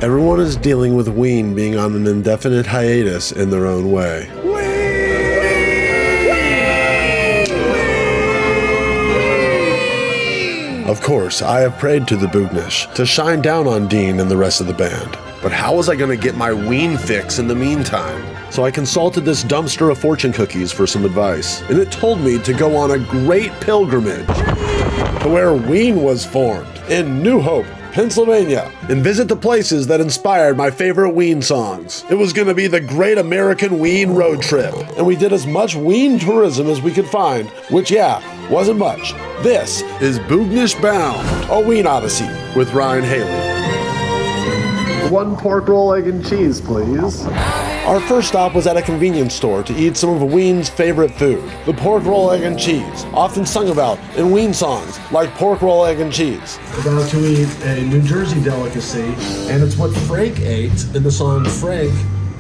Everyone is dealing with Ween being on an indefinite hiatus in their own way. Of course, I have prayed to the Bugnish to shine down on Dean and the rest of the band. But how was I going to get my Ween fix in the meantime? So I consulted this dumpster of fortune cookies for some advice, and it told me to go on a great pilgrimage to where Ween was formed, in New Hope, Pennsylvania, and visit the places that inspired my favorite Ween songs. It was going to be the Great American Ween Road Trip, and we did as much Ween tourism as we could find, which, wasn't much. This is Bugnish Bound, a Ween Odyssey with Ryan Haley. 1 pork roll, egg, and cheese, please. Our first stop was at a convenience store to eat some of Ween's favorite food, the pork roll, egg, and cheese, often sung about in Ween songs like Pork Roll, Egg, and Cheese. About to eat a New Jersey delicacy, and it's what Frank ate in the song Frank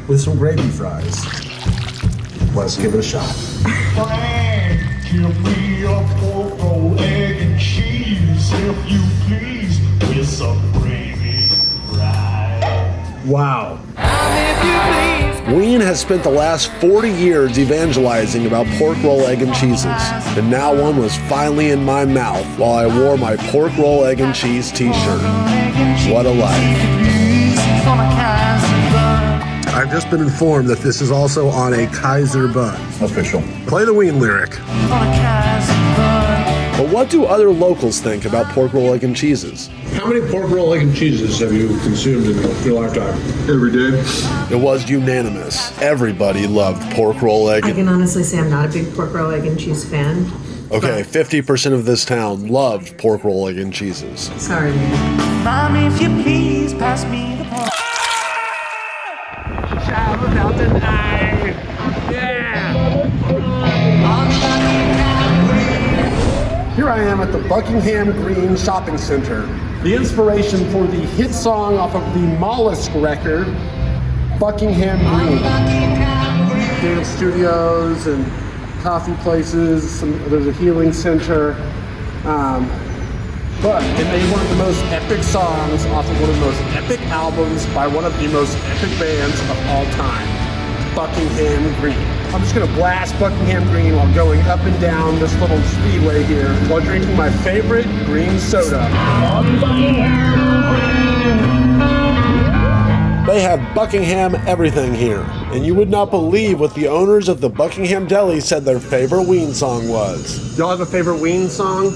with some gravy fries. Let's give it a shot. Frank, give me a pork roll, egg, and cheese, if you please, with some gravy fries. Wow. Ween has spent the last 40 years evangelizing about pork roll, egg, and cheeses, and now one was finally in my mouth while I wore my pork roll, egg, and cheese t-shirt. What a life. I've just been informed that this is also on a Kaiser bun. Official. Play the Ween lyric. But what do other locals think about pork roll, egg, and cheeses? How many pork roll, egg, and cheeses have you consumed in your lifetime? Every day. It was unanimous. Everybody loved pork roll, egg, I can honestly say I'm not a big pork roll, egg, and cheese fan. Okay, 50% of this town loved pork roll, egg, and cheeses. Sorry, man. Mom, if you please pass me the pork. Child without an eye. Yeah. Here I am at the Buckingham Green Shopping Center. The inspiration for the hit song off of the Mollusk record, Buckingham Green. Dance studios and coffee places, there's a healing center. But it made one of the most epic songs off of one of the most epic albums by one of the most epic bands of all time, Buckingham Green. I'm just gonna blast Buckingham Green while going up and down this little speedway here while drinking my favorite green soda. They have Buckingham everything here, and you would not believe what the owners of the Buckingham Deli said their favorite Ween song was. Y'all have a favorite Ween song?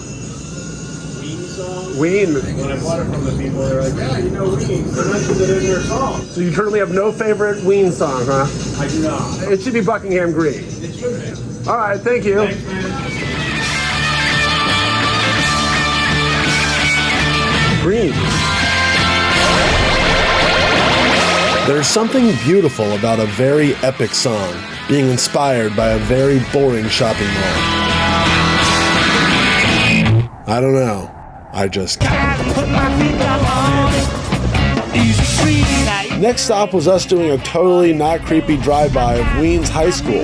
Ween. When I bought it from the people, they're like, yeah, you know Ween. They mentioned it in their song. So you currently have no favorite Ween song, huh? I do not. It should be Buckingham Green. It should be. All right, thank you. Thanks, man. Green. There's something beautiful about a very epic song being inspired by a very boring shopping mall. I don't know. I just can't. Next stop was us doing a totally not creepy drive-by of Ween's high school.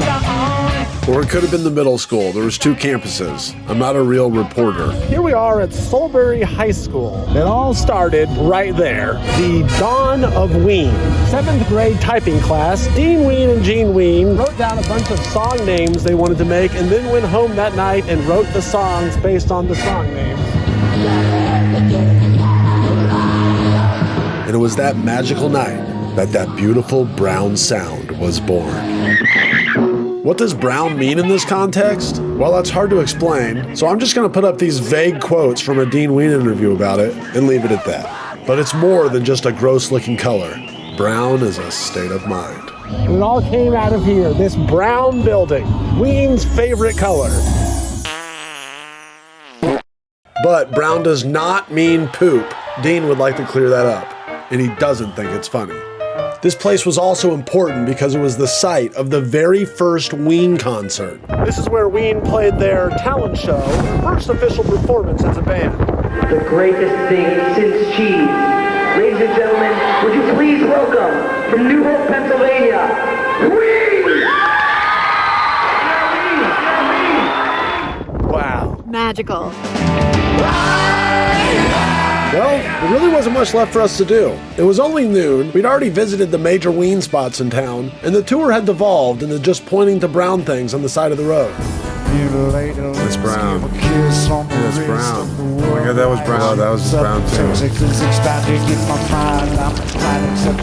Or it could have been the middle school. There was 2 campuses. I'm not a real reporter. Here we are at Solbury High School. It all started right there. The dawn of Ween. 7th grade typing class, Dean Ween and Jean Ween wrote down a bunch of song names they wanted to make and then went home that night and wrote the songs based on the song names. And it was that magical night that beautiful brown sound was born. What does brown mean in this context? Well, that's hard to explain, so I'm just going to put up these vague quotes from a Dean Ween interview about it and leave it at that. But it's more than just a gross-looking color. Brown is a state of mind. And it all came out of here, this brown building, Ween's favorite color. But brown does not mean poop. Dean would like to clear that up, and he doesn't think it's funny. This place was also important because it was the site of the very first Ween concert. This is where Ween played their talent show, their first official performance as a band. The greatest thing since cheese. Ladies and gentlemen, would you please welcome from New Hope, Pennsylvania, Ween! Wow. Magical. Well, there really wasn't much left for us to do. It was only noon, we'd already visited the major ween spots in town, and the tour had devolved into just pointing to brown things on the side of the road. That's brown. That's brown. Oh my god, that was brown. Wow, that was brown too.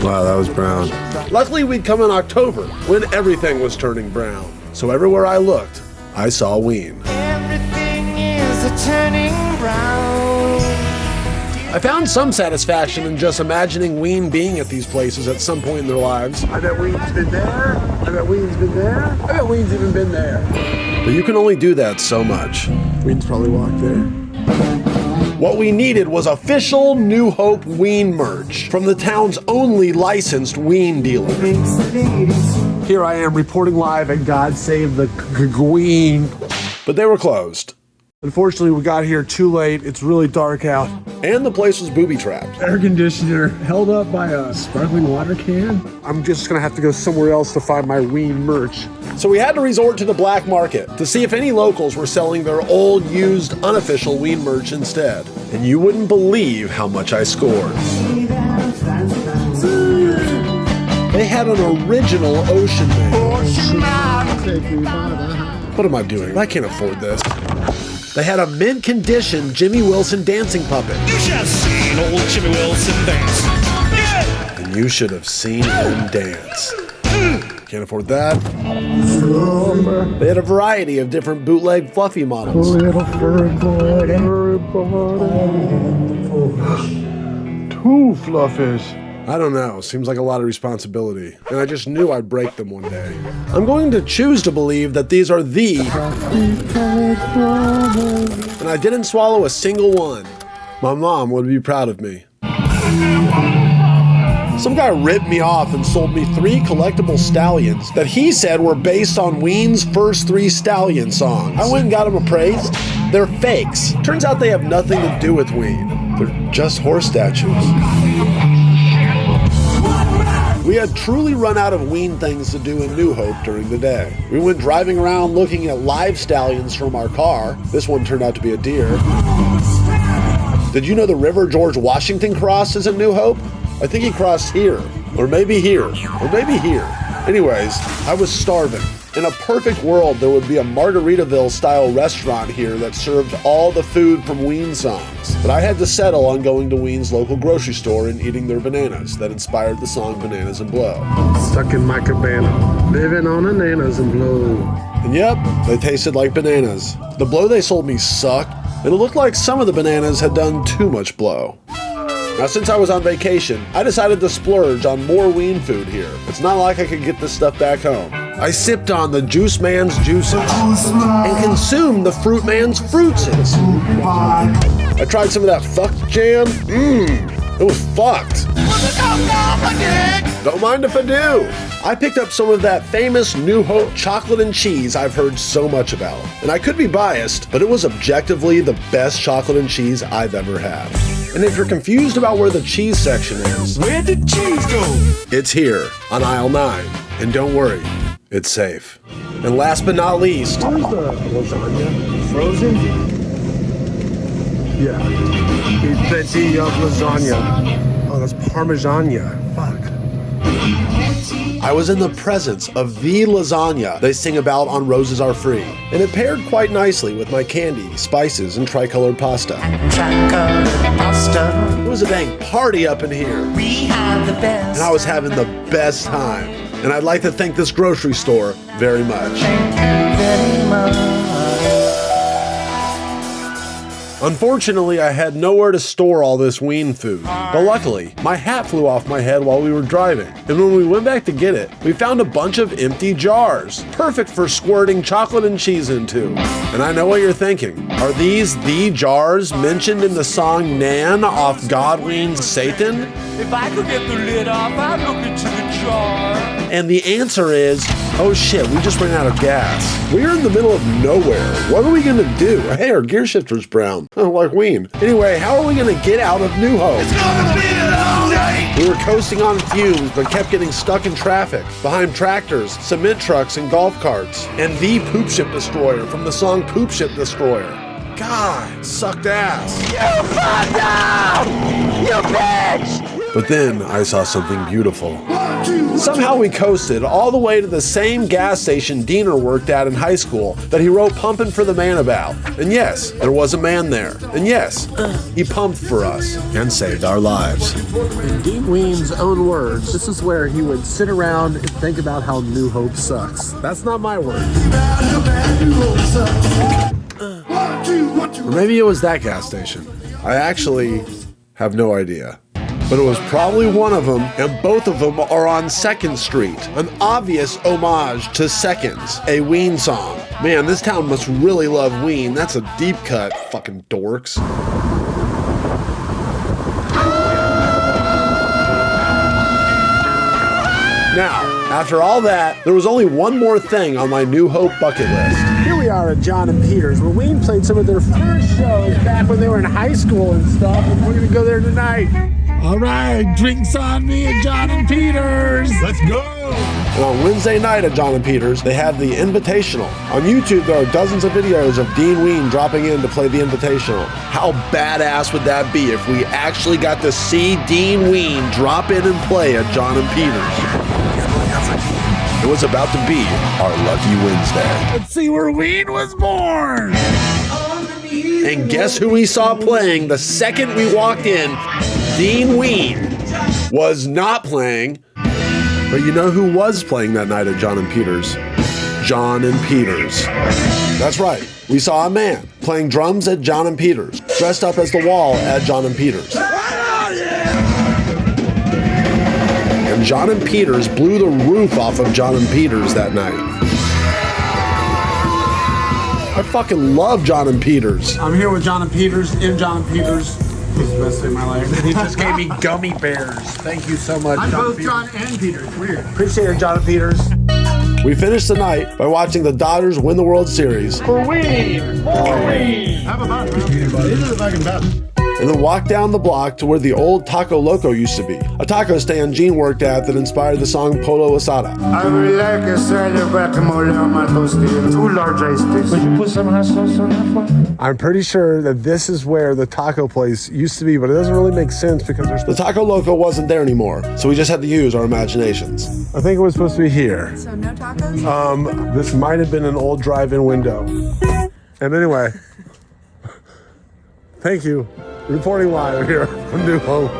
Wow, that was brown. Luckily, we'd come in October, when everything was turning brown. So everywhere I looked, I saw ween. Everything is turning brown. I found some satisfaction in just imagining ween being at these places at some point in their lives. I bet ween's been there. I bet ween's been there. I bet ween's even been there. But you can only do that so much. Ween's probably walked there. What we needed was official New Hope ween merch from the town's only licensed ween dealer. Here I am reporting live at God Save the Ween. But they were closed. Unfortunately, we got here too late. It's really dark out. And the place was booby-trapped. Air conditioner held up by a sparkling water can. I'm just gonna have to go somewhere else to find my ween merch. So we had to resort to the black market to see if any locals were selling their old, used, unofficial ween merch instead. And you wouldn't believe how much I scored. They had an original Ocean Man. What am I doing? I can't afford this. They had a mint condition Jimmy Wilson dancing puppet. You should have seen old Jimmy Wilson dance. Yeah. And you should have seen him dance. Can't afford that. They had a variety of different bootleg fluffy models. Little furry boy. Two fluffies. I don't know, seems like a lot of responsibility. And I just knew I'd break them one day. I'm going to choose to believe that these are the... And I didn't swallow a single one. My mom would be proud of me. Some guy ripped me off and sold me 3 collectible stallions that he said were based on Ween's first 3 stallion songs. I went and got them appraised. They're fakes. Turns out they have nothing to do with Ween. They're just horse statues. We had truly run out of Ween things to do in New Hope during the day. We went driving around looking at live stallions from our car. This one turned out to be a deer. Did you know the River George Washington crosses in New Hope? I think he crossed here, or maybe here, or maybe here. Anyways, I was starving. In a perfect world, there would be a Margaritaville-style restaurant here that served all the food from Ween songs. But I had to settle on going to Ween's local grocery store and eating their bananas that inspired the song Bananas and Blow. Stuck in my cabana, living on bananas and blow. And yep, they tasted like bananas. The blow they sold me sucked, and it looked like some of the bananas had done too much blow. Now, since I was on vacation, I decided to splurge on more Ween food here. It's not like I could get this stuff back home. I sipped on the Juice Man's juices and consumed the Fruit Man's fruitses. I tried some of that fucked jam. It was fucked. Don't mind if I do. I picked up some of that famous New Hope chocolate and cheese I've heard so much about. And I could be biased, but it was objectively the best chocolate and cheese I've ever had. And if you're confused about where the cheese section is, Where did cheese go? it's here on aisle 9. And don't worry, it's safe. And last but not least, Where's the lasagna? Frozen? Yeah. Eat plenty of lasagna. Oh, that's Parmigiana. Fuck. I was in the presence of the lasagna they sing about on Roses Are Free, and it paired quite nicely with my candy, spices, and tricolored pasta. It was a dang party up in here, and I was having the best time. And I'd like to thank this grocery store very much. Unfortunately, I had nowhere to store all this Ween food, but luckily, my hat flew off my head while we were driving, and when we went back to get it, we found a bunch of empty jars, perfect for squirting chocolate and cheese into. And I know what you're thinking, are these the jars mentioned in the song Nan off Godwin's Satan? If I could get the lid off, I'd look into the jar. And the answer is, oh shit, we just ran out of gas. We're in the middle of nowhere. What are we gonna do? Hey, our gear shifter's brown. Like Ween. Anyway, how are we gonna get out of New Hope? It's gonna be a long day. We were coasting on fumes, but kept getting stuck in traffic, behind tractors, cement trucks, and golf carts. And the Poop Ship Destroyer from the song Poop Ship Destroyer God, sucked ass. You fucked up! You bitch! But then I saw something beautiful. Somehow we coasted all the way to the same gas station Diener worked at in high school that he wrote Pumpin' for the Man about. And yes, there was a man there. And yes, he pumped for us and saved our lives. In Dean Ween's own words, this is where he would sit around and think about how New Hope sucks. That's not my words. Or maybe it was that gas station. I actually have no idea. But it was probably one of them, and both of them are on 2nd Street. An obvious homage to Seconds, a Ween song. Man, this town must really love Ween. That's a deep cut, fucking dorks. Now, after all that, there was only one more thing on my New Hope bucket list. Here we are at John and Peter's, where Ween played some of their first shows back when they were in high school and stuff, and we're gonna go there tonight. All right, drinks on me at John and Peter's. Let's go! And on Wednesday night at John and Peter's, they had the Invitational. On YouTube, there are dozens of videos of Dean Ween dropping in to play the Invitational. How badass would that be if we actually got to see Dean Ween drop in and play at John and Peter's? It was about to be our lucky Wednesday. Let's see where Ween was born. And guess who we saw playing the second we walked in? Dean Ween was not playing, but you know who was playing that night at John and Peter's? John and Peter's. That's right. We saw a man playing drums at John and Peter's, dressed up as the wall at John and Peter's. And John and Peter's blew the roof off of John and Peter's that night. I fucking love John and Peter's. I'm here with John and Peter's, in John and Peter's. This is the best day of my life. He just gave me gummy bears. Thank you so much, John both Peters. John and Peter's. Weird. Appreciate it, John and Peter's. We finished the night by watching the Dodgers win the World Series. For Ween! For Ween! Have a button. This is a fucking button. And then walked down the block to where the old Taco Loco used to be, a taco stand Gene worked at that inspired the song Polo Asada. I would like a side of guacamole on my toasty. 2 large iced teas. Would you put some hot sauce on that one? I'm pretty sure that this is where the taco place used to be, but it doesn't really make sense because there's the Taco Loco wasn't there anymore, so we just had to use our imaginations. I think it was supposed to be here. So no tacos? This might have been an old drive-in window. And anyway, thank you. Reporting live here from New Hope.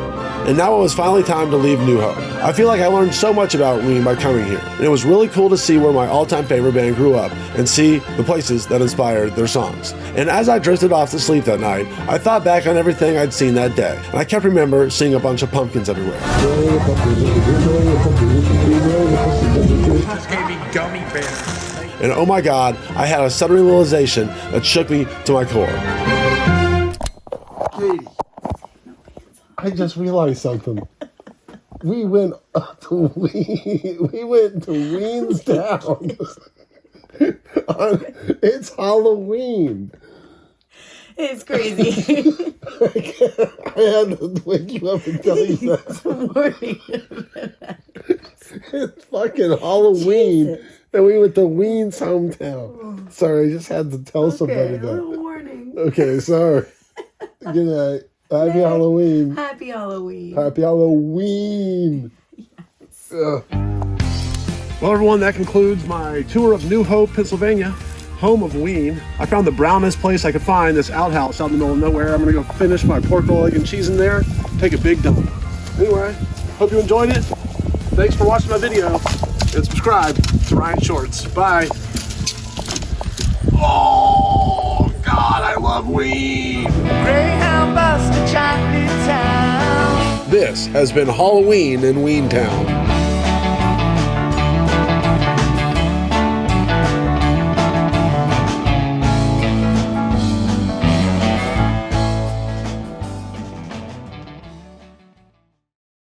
And now it was finally time to leave New Hope. I feel like I learned so much about Ween by coming here. And it was really cool to see where my all-time favorite band grew up and see the places that inspired their songs. And as I drifted off to sleep that night, I thought back on everything I'd seen that day. And I kept remember seeing a bunch of pumpkins everywhere. Just gave me gummy bears. And oh my God, I had a sudden realization that shook me to my core. Katie, I just realized something. We went to Weenstown. It's Halloween. It's crazy. I had to wake you up and tell you that. It's fucking Halloween. Jesus. And we went to Ween's hometown. Sorry, I just had to tell somebody that. A little warning. Okay, sorry. Good night. Happy Halloween. Happy Halloween. Happy Halloween. Yes. Well, everyone, that concludes my tour of New Hope, Pennsylvania, home of Ween. I found the brownest place I could find, this outhouse out in the middle of nowhere. I'm going to go finish my pork roll, egg, and cheese in there, take a big dump. Anyway, hope you enjoyed it. Thanks for watching my video, and subscribe to Ryan Shorts. Bye. Oh, God, I love Ween. Greyhound bus to Chinatown. This has been Halloween in Weentown.